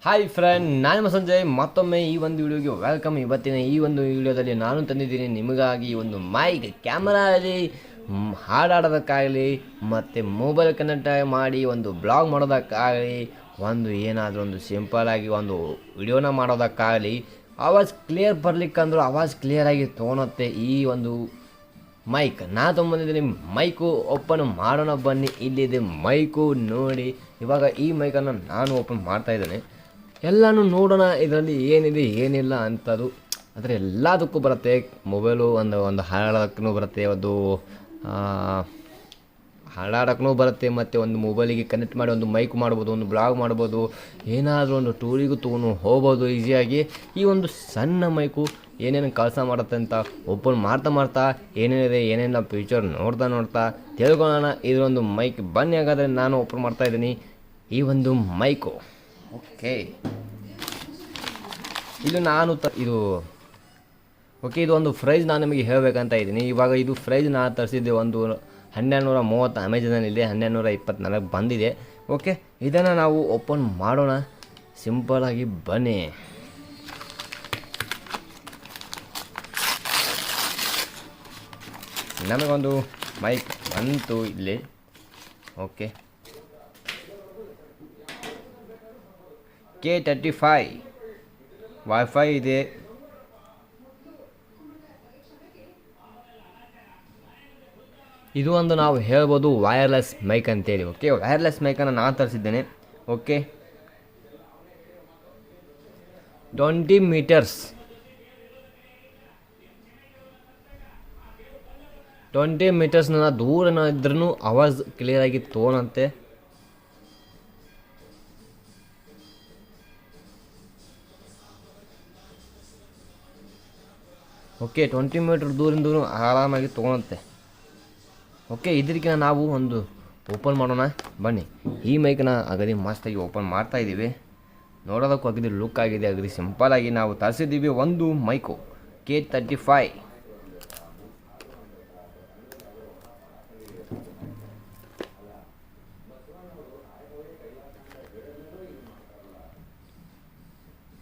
Hi friend, ನಾನು ಸಂಜಯ್. ಮತ್ತೊಮ್ಮೆ ಈ ಒಂದು ವಿಡಿಯೋಗೆ ವೆಲ್ಕಮ್. ಇವತ್ತಿನ ಈ ಒಂದು ವಿಡಿಯೋದಲ್ಲಿ ನಾನು ತಂದಿದ್ದೀನಿ ನಿಮಗಾಗಿ ಒಂದು ಮೈಕ್, ಕ್ಯಾಮರಾ ಆಗಲಿ, ಹಾಡಾಡೋದಕ್ಕಾಗಲಿ ಮತ್ತು ಮೊಬೈಲ್ ಕನೆಕ್ಟ್ ಮಾಡಿ ಒಂದು ಬ್ಲಾಗ್ ಮಾಡೋದಕ್ಕಾಗಲಿ, ಒಂದು ಏನಾದರೂ ಒಂದು ಸಿಂಪಲಾಗಿ ಒಂದು ವಿಡಿಯೋನ ಮಾಡೋದಕ್ಕಾಗಲಿ, ಆವಾಜ್ ಕ್ಲಿಯರ್ ಬರ್ಲಿಕ್ಕಂದ್ರೂ ಆವಾಜ್ ಕ್ಲಿಯರಾಗಿ ತೊಗೊಳುತ್ತೆ ಈ ಒಂದು ಮೈಕ್. ನಾನು ತೊಗೊಂಬಂದಿದ್ದೀನಿ ಮೈಕು. ಓಪನ್ ಮಾಡೋಣ ಬನ್ನಿ. ಇಲ್ಲಿದೆ ಮೈಕು ನೋಡಿ. ಇವಾಗ ಈ ಮೈಕನ್ನು ನಾನು ಓಪನ್ ಮಾಡ್ತಾಯಿದ್ದೇನೆ. ಎಲ್ಲನೂ ನೋಡೋಣ ಇದರಲ್ಲಿ ಏನಿದೆ ಏನಿಲ್ಲ ಅಂಥದ್ದು. ಆದರೆ ಎಲ್ಲದಕ್ಕೂ ಬರುತ್ತೆ. ಮೊಬೈಲು ಒಂದು ಹಾಡೋಕ್ಕೂ ಬರುತ್ತೆ, ಒಂದು ಹಾಡಾಡೋಕ್ಕೂ ಬರುತ್ತೆ, ಮತ್ತು ಒಂದು ಮೊಬೈಲಿಗೆ ಕನೆಕ್ಟ್ ಮಾಡಿ ಒಂದು ಮೈಕ್ ಮಾಡ್ಬೋದು, ಒಂದು ಬ್ಲಾಗ್ ಮಾಡ್ಬೋದು, ಏನಾದರೂ ಒಂದು ಟೂರಿಗೂ ತೊಗೊಂಡು ಹೋಗ್ಬೋದು ಈಸಿಯಾಗಿ. ಈ ಒಂದು ಸಣ್ಣ ಮೈಕು ಏನೇನು ಕೆಲಸ ಮಾಡುತ್ತೆ ಅಂತ ಓಪನ್ ಮಾಡ್ತಾ ಏನೇನಿದೆ ಏನೇನು ಫ್ಯೂಚರ್ ನೋಡ್ತಾ ತಿಳ್ಕೊಳ್ಳೋಣ. ಇದೊಂದು ಮೈಕ್. ಬನ್ನಿ ಹಾಗಾದರೆ ನಾನು ಓಪನ್ ಮಾಡ್ತಾಯಿದ್ದೀನಿ ಈ ಒಂದು ಮೈಕು. ಓಕೆ, ಇದು ನಾನು ಇದು ಓಕೆ, ಇದು ಒಂದು ಪ್ರೈಸ್ ನಾನು ನಿಮಗೆ ಹೇಳಬೇಕಂತ ಇದ್ದೀನಿ. ಇವಾಗ ಇದು ಪ್ರೈಸ್ ನಾನು ತರಿಸಿದ್ದೆ ಒಂದು 1230 ಅಮೆಜಾನಲ್ಲಿ 1224 ಬಂದಿದೆ. ಓಕೆ, ಇದನ್ನು ನಾವು ಓಪನ್ ಮಾಡೋಣ ಸಿಂಪಲಾಗಿ. ಬನ್ನಿ. ನಮಗೊಂದು ಮೈಕ್ ಬಂತು ಇಲ್ಲಿ. ಓಕೆ, K35 ವೈಫೈ ಇದೆ. ಇದು ಒಂದು ನಾವು ಹೇಳ್ಬೋದು ವೈರ್ಲೆಸ್ ಮೈಕ್ ಅಂತೇಳಿ. ಓಕೆ, ವೈರ್ಲೆಸ್ ಮೈಕನ್ನು ನಾನು ತರಿಸಿದ್ದೇನೆ. ಓಕೆ, 20 ಮೀಟರ್ಸ್ 20 ಮೀಟರ್ಸ್ನ ದೂರ ಇದ್ರೂ ಆವಾಜ್ ಕ್ಲಿಯರಾಗಿ ತೊಗೊಳಂತೆ. ಓಕೆ, 20 ಮೀಟರ್ ದೂರಿಂದ ಆರಾಮಾಗಿ ತೊಗೊಳುತ್ತೆ. ಓಕೆ, ಇದಕ್ಕೆ ನಾವು ಒಂದು ಓಪನ್ ಮಾಡೋಣ ಬನ್ನಿ. ಈ ಮೈಕನ್ನ ಅಗದಿ ಮಸ್ತಾಗಿ ಓಪನ್ ಮಾಡ್ತಾ ಇದ್ದೀವಿ. ನೋಡೋದಕ್ಕೂ ಅಗದಿ ಲುಕ್ ಆಗಿದೆ. ಅಗದಿ ಸಿಂಪಲಾಗಿ ನಾವು ತರಿಸಿದ್ದೀವಿ ಒಂದು ಮೈಕು K35.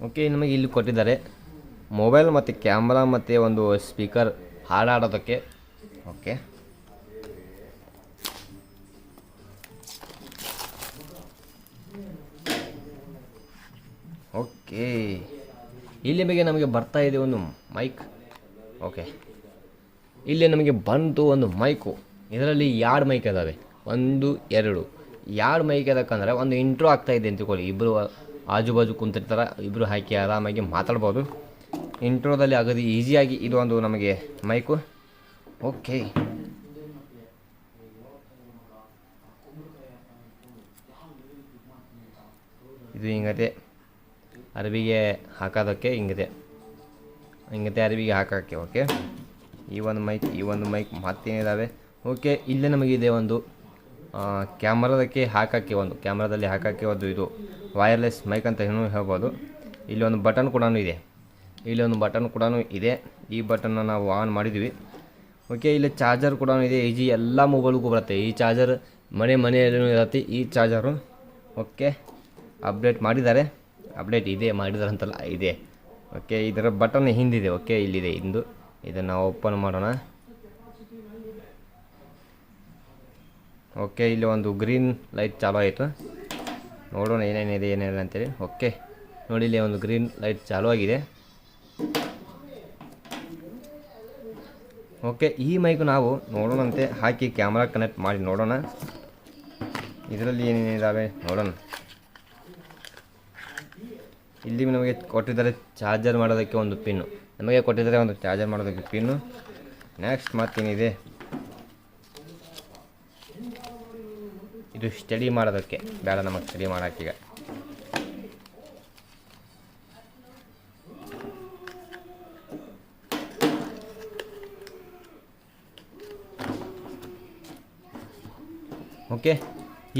ಓಕೆ, ನಮಗೆ ಇಲ್ಲಿ ಕೊಟ್ಟಿದ್ದಾರೆ ಮೊಬೈಲ್ ಮತ್ತು ಕ್ಯಾಮ್ರಾ ಮತ್ತು ಒಂದು ಸ್ಪೀಕರ್ ಹಾಡಾಡೋದಕ್ಕೆ. ಓಕೆ, ಓಕೆ, ಇಲ್ಲಿ ನಮಗೆ ಬರ್ತಾ ಇದೆ ಒಂದು ಮೈಕ್. ಓಕೆ, ಇಲ್ಲಿ ನಮಗೆ ಬಂತು ಒಂದು ಮೈಕು. ಇದರಲ್ಲಿ 2 ಮೈಕ್ ಇದ್ದಾವೆ, 1 2 ಮೈಕ್ ಯಾಕಂದರೆ ಒಂದು ಇಂಟ್ರೋ ಆಗ್ತಾಯಿದೆ ಅಂತ ತಿಳ್ಕೊಳ್ಳಿ. ಇಬ್ಬರು ಆಜು ಬಾಜು ಕುಂತಿರ್ತಾರೆ, ಇಬ್ಬರು ಹಾಕಿ ಆರಾಮಾಗಿ ಮಾತಾಡ್ಬೋದು. ಇಂಟ್ರೋದಲ್ಲಿ ಅಗದಿ ಈಸಿಯಾಗಿ ಇದು ಒಂದು ನಮಗೆ ಮೈಕು. ಓಕೆ, ಇದು ಹಿಂಗತೆ ಅರಬಿಗೆ ಹಾಕೋದಕ್ಕೆ, ಹಿಂಗತೆ ಅರಬಿಗೆ ಹಾಕೋಕ್ಕೆ. ಓಕೆ, ಈ ಒಂದು ಮೈಕ್ ಮತ್ತೇನಿದ್ದಾವೆ. ಓಕೆ, ಇಲ್ಲೇ ನಮಗಿದೆ ಒಂದು ಕ್ಯಾಮ್ರಾದಕ್ಕೆ ಹಾಕೋಕ್ಕೆ, ಒಂದು ಕ್ಯಾಮ್ರಾದಲ್ಲಿ ಹಾಕೋಕ್ಕೆ ಒಂದು ಇದು ವೈರ್ಲೆಸ್ ಮೈಕ್ ಅಂತ ಹೇಳ್ಬೋದು. ಇಲ್ಲಿ ಒಂದು ಬಟನ್ ಕೂಡ ಇದೆ. ಈ ಬಟನ್ನ ನಾವು ಆನ್ ಮಾಡಿದ್ವಿ. ಓಕೆ, ಇಲ್ಲಿ ಚಾರ್ಜರ್ ಕೂಡ ಇದೆ. ಎಲ್ಲ ಮೊಬೈಲ್ಗೂ ಬರುತ್ತೆ ಈ ಚಾರ್ಜರ್. ಮನೆಯಲ್ಲೂ ಇರುತ್ತೆ ಈ ಚಾರ್ಜರು. ಓಕೆ, ಅಪ್ಡೇಟ್ ಮಾಡಿದ್ದಾರೆ ಅಂತಲ್ಲ, ಇದೆ. ಓಕೆ, ಇದರ ಬಟನ್ ಹಿಂದಿದೆ. ಓಕೆ, ಇಲ್ಲಿದೆ ಇಂದು. ಇದನ್ನು ಓಪನ್ ಮಾಡೋಣ. ಓಕೆ, ಇಲ್ಲಿ ಒಂದು ಗ್ರೀನ್ ಲೈಟ್ ಚಾಲು ಆಯಿತು. ನೋಡೋಣ ಏನೇನಿದೆ ಏನಿಲ್ಲ ಅಂತೇಳಿ. ಓಕೆ, ನೋಡಿ, ಇಲ್ಲಿ ಒಂದು ಗ್ರೀನ್ ಲೈಟ್ ಚಾಲು ಆಗಿದೆ. ಓಕೆ, ಈ ಮೈಕು ನಾವು ನೋಡೋಣಂತೆ ಹಾಕಿ ಕ್ಯಾಮ್ರಾ ಕನೆಕ್ಟ್ ಮಾಡಿ ನೋಡೋಣ ಇದರಲ್ಲಿ ಏನೇನಿದ್ದಾವೆ ನೋಡೋಣ. ಇಲ್ಲಿ ನಮಗೆ ಕೊಟ್ಟಿದ್ದಾರೆ ಚಾರ್ಜರ್ ಮಾಡೋದಕ್ಕೆ ಒಂದು ಪಿನ್ನು. ನೆಕ್ಸ್ಟ್ ಮತ್ತೇನಿದೆ, ಇದು ಸ್ಟಡಿ ಮಾಡೋದಕ್ಕೆ. ಬೇಡ, ನಮಗೆ ಸ್ಟಡಿ ಮಾಡೋಕ್ಕೀಗ. ಓಕೆ,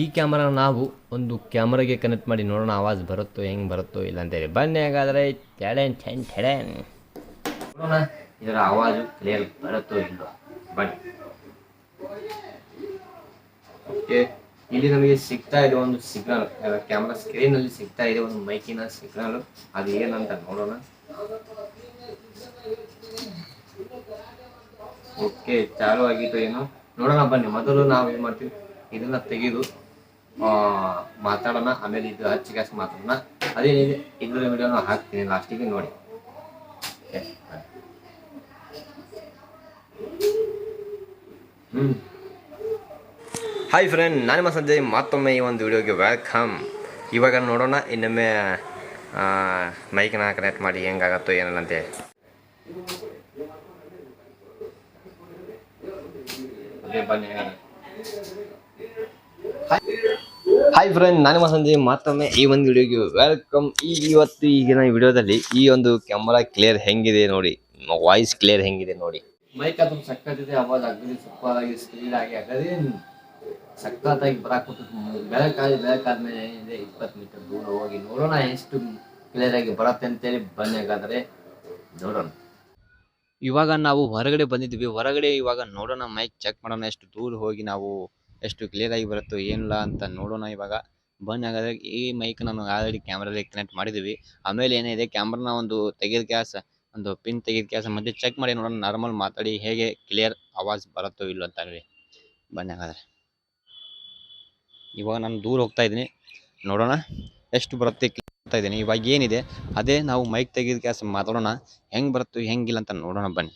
ಈ ಕ್ಯಾಮ್ರಾ ನಾವು ಒಂದು ಕ್ಯಾಮ್ರಾಗೆ ಕನೆಕ್ಟ್ ಮಾಡಿ ನೋಡೋಣ ಆವಾಜ್ ಹೆಂಗೆ ಬರುತ್ತೋ ಇಲ್ಲ ಅಂತೇಳಿ. ಬನ್ನಿ ಹಾಗಾದರೆ. ನೋಡೋಣ ಇದರ ಆವಾಜು ಕ್ಲಿಯರ್ ಬರುತ್ತೋ ಇಲ್ಲೋ. ಬನ್ನಿ. ಓಕೆ, ಇಲ್ಲಿ ನಮಗೆ ಸಿಗ್ತಾ ಇದೆ ಒಂದು ಸಿಗ್ನಲ್, ಕ್ಯಾಮ್ರಾ ಸ್ಕ್ರೀನಲ್ಲಿ ಸಿಗ್ತಾ ಇದೆ ಒಂದು ಮೈಕಿನ ಸಿಗ್ನಲ್. ಅದು ಏನಂತ ನೋಡೋಣ. ಓಕೆ, ಚಾಲು ಆಗಿತ್ತು ಏನು ನೋಡೋಣ ಬನ್ನಿ. ಮೊದಲು ನಾವು ಏನು ಮಾಡ್ತೀವಿ, ಇದನ್ನ ತೆಗೆದು ಮಾತಾಡೋಣ, ಆಮೇಲೆ ಇದು ಹಚ್ಚಿಗಾಸ್ ಮಾತಾಡೋಣ. ಅದೇನಿದೆ ಇದ್ರ ವಿಡಿಯೋನ ಹಾಕ್ತೀನಿ, ಲಾಸ್ಟಿಗೆ ನೋಡಿ. ಹಾಯ್ ಫ್ರೆಂಡ್, ನಾನು ನಿಮ್ಮ ಸಂಜಯ್, ಮತ್ತೊಮ್ಮೆ ಈ ಒಂದು ವಿಡಿಯೋಗೆ ವೆಲ್ಕಮ್. ಇವಾಗ ನೋಡೋಣ ಇನ್ನೊಮ್ಮೆ ಮೈಕ್ನ ಕನೆಕ್ಟ್ ಮಾಡಿ ಹೆಂಗಾಗತ್ತೋ ಏನಿಲ್ಲ ಅಂತೇಳಿ. ಬನ್ನಿ. ಹಾಯ್ ಫ್ರೆಂಡ್, ನಾನು ನಿಮ್ಮ ಸಂಜಯ್, ಮತ್ತೊಮ್ಮೆ ಈ ಒಂದು ವಿಡಿಯೋಗೆ ವೆಲ್ಕಮ್. ಇವತ್ತು ಈಗಿನ ವಿಡಿಯೋದಲ್ಲಿ ಈ ಒಂದು ಕ್ಯಾಮರಾ ಕ್ಲಿಯರ್ ಹೆಂಗಿದೆ ನೋಡಿ, ವಾಯ್ಸ್ ಕ್ಲಿಯರ್ ಹೆಂಗಿದೆ ನೋಡಿ. ಮೈಕ್ ಅದು ಸಕ್ಕತ್ತಿದೆ, ಅವಾಜ್ ಅಗದಿ ಸೂಪರ್ ಆಗಿ ಸ್ಪೀಡ್ ಆಗಿ ಅಗದಿ ಸಕ್ಕತ್ತಾಗಿ ಬರಾಕುತ್ತದೆ. ಬೆಳಕಾದ್ಮೇಲೆ ಏನಿದೆ 20 ಮೀಟರ್ ದೂರ ಹೋಗಿ ನೋಡೋಣ ಎಷ್ಟು ಕ್ಲಿಯರ್ ಆಗಿ ಬರುತ್ತೆ ಅಂತೇಳಿ. ಬನ್ನಿ ಹಾಗಾದ್ರೆ ನೋಡೋಣ. ಇವಾಗ ನಾವು ಹೊರಗಡೆ ಬಂದಿದ್ವಿ, ಹೊರಗಡೆ ಇವಾಗ ನೋಡೋಣ, ಮೈಕ್ ಚೆಕ್ ಮಾಡೋಣ, ಎಷ್ಟು ದೂರ ಹೋಗಿ ನಾವು ಎಷ್ಟು ಕ್ಲಿಯರ್ ಆಗಿ ಬರುತ್ತೋ ಏನಿಲ್ಲ ಅಂತ ನೋಡೋಣ. ಇವಾಗ ಬನ್ನಿ ಹಾಗಾದ್ರೆ. ಈ ಮೈಕ್ ನಾನು ಆಲ್ರೆಡಿ ಕ್ಯಾಮ್ರಾದಲ್ಲಿ ಕನೆಕ್ಟ್ ಮಾಡಿದ್ವಿ. ಆಮೇಲೆ ಏನಿದೆ, ಕ್ಯಾಮ್ರಾನ ಒಂದು ತೆಗೆದ ಕ್ಯಾಸ್, ಒಂದು ಪಿನ್ ತೆಗೆದ ಕ್ಯಾಸ್ ಮತ್ತೆ ಚೆಕ್ ಮಾಡಿ ನೋಡೋಣ, ನಾರ್ಮಲ್ ಮಾತಾಡಿ ಹೇಗೆ ಕ್ಲಿಯರ್ ಆವಾಜ್ ಬರುತ್ತೋ ಇಲ್ಲ ಅಂತ ಹೇಳಿ. ಬನ್ನಿ ಹಾಗಾದ್ರೆ. ಇವಾಗ ನಾನು ದೂರ ಹೋಗ್ತಾ ಇದ್ದೀನಿ, ನೋಡೋಣ ಎಷ್ಟು ಬರುತ್ತೆ ಹೋಗ್ತಾ ಇದ್ದೀನಿ. ಇವಾಗ ಏನಿದೆ ಅದೇ ನಾವು ಮೈಕ್ ತೆಗೆದ ಕ್ಯಾಸ್ ಮಾತಾಡೋಣ, ಹೆಂಗೆ ಬರುತ್ತೋ ಹೆಂಗಿಲ್ಲ ಅಂತ ನೋಡೋಣ ಬನ್ನಿ.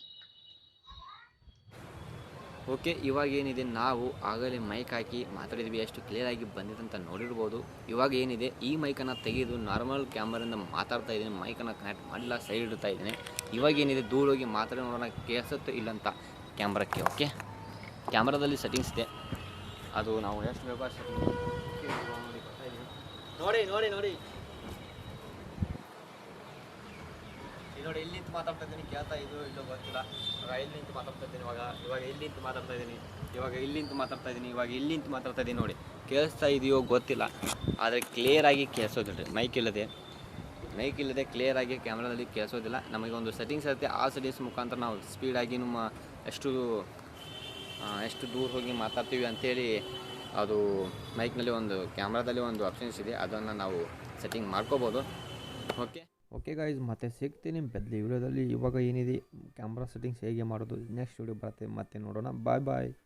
ಓಕೆ, ಇವಾಗ ಏನಿದೆ, ನಾವು ಆಗಲೇ ಮೈಕ್ ಹಾಕಿ ಮಾತಾಡಿದ್ವಿ, ಎಷ್ಟು ಕ್ಲಿಯರ್ ಆಗಿ ಬಂದಿದೆ ಅಂತ ನೋಡಿರ್ಬೋದು. ಇವಾಗ ಏನಿದೆ, ಈ ಮೈಕನ್ನು ತೆಗೆದು ನಾರ್ಮಲ್ ಕ್ಯಾಮ್ರಾದಿಂದ ಮಾತಾಡ್ತಾ ಇದ್ದೀನಿ, ಮೈಕನ್ನು ಕನೆಕ್ಟ್ ಮಾಡಿಲ್ಲ, ಸೈಡ್ ಇಡ್ತಾ ಇದ್ದೀನಿ. ಇವಾಗ ಏನಿದೆ, ದೂರ ಹೋಗಿ ಮಾತಾಡಿ ನೋಡೋಣ ಕೇಳಿಸುತ್ತೆ ಇಲ್ಲ ಅಂತ ಕ್ಯಾಮ್ರಾಕ್ಕೆ. ಓಕೆ, ಕ್ಯಾಮ್ರಾದಲ್ಲಿ ಸೆಟ್ಟಿಂಗ್ಸ್ ಇದೆ, ಅದು ನಾವು ಎಷ್ಟು ಬೇಕೋ ಅಷ್ಟು ನೋಡಿ ನೋಡಿ ನೋಡಿ ನೋಡಿ ಇಲ್ಲಿ ನಿಂತು ಮಾತಾಡ್ತಾ ಇದ್ದೀನಿ, ಕೇಳ್ತಾ ಇದು ಇಲ್ಲೋ ಗೊತ್ತಿಲ್ಲ. ಇವಾಗ ಇಲ್ಲಿ ನಿಂತು ಮಾತಾಡ್ತಾ ಇದ್ದೀನಿ, ಇವಾಗ ಇಲ್ಲಿ ನಿಂತು ಮಾತಾಡ್ತಾ ಇದ್ದೀನಿ, ಇವಾಗ ಇಲ್ಲಿ ನಿಂತು ಮಾತಾಡ್ತಾ ಇದ್ದೀನಿ, ಇವಾಗ ಇಲ್ಲಿ ನಿಂತು ಮಾತಾಡ್ತಾ ಇದ್ದೀನಿ. ನೋಡಿ ಕೇಳಿಸ್ತಾ ಇದೆಯೋ ಗೊತ್ತಿಲ್ಲ, ಆದರೆ ಕ್ಲಿಯರಾಗಿ ಕೇಳಿಸೋದಿಲ್ಲ. ಮೈಕ್ ಇಲ್ಲದೆ ಕ್ಲಿಯರಾಗಿ ಕ್ಯಾಮ್ರಾದಲ್ಲಿ ಕೇಳಿಸೋದಿಲ್ಲ. ನಮಗೆ ಒಂದು ಸೆಟ್ಟಿಂಗ್ಸ್ ಇರುತ್ತೆ, ಆ ಸೆಟ್ಟಿಂಗ್ಸ್ ಮುಖಾಂತರ ನಾವು ಸ್ಪೀಡಾಗಿ ನಮ್ಮ ಎಷ್ಟು ದೂರ ಹೋಗಿ ಮಾತಾಡ್ತೀವಿ ಅಂಥೇಳಿ ಅದು ಮೈಕ್ನಲ್ಲಿ ಒಂದು ಕ್ಯಾಮ್ರಾದಲ್ಲಿ ಒಂದು ಆಪ್ಷನ್ಸ್ ಇದೆ, ಅದನ್ನು ನಾವು ಸೆಟ್ಟಿಂಗ್ ಮಾಡ್ಕೋಬೋದು. ಓಕೆ ಗೈಸ್, ಮತ್ತೆ ಸಿಗ್ತೀನಿ ಬದಲಿ ವಿಡಿಯೋದಲ್ಲಿ. ಇವಾಗ ಏನಿದೆ ಕ್ಯಾಮ್ರಾ ಸೆಟ್ಟಿಂಗ್ಸ್ ಹೇಗೆ ಮಾಡೋದು ನೆಕ್ಸ್ಟ್ ವಿಡಿಯೋ ಬರುತ್ತೆ, ಮತ್ತೆ ನೋಡೋಣ. ಬಾಯ್ ಬಾಯ್.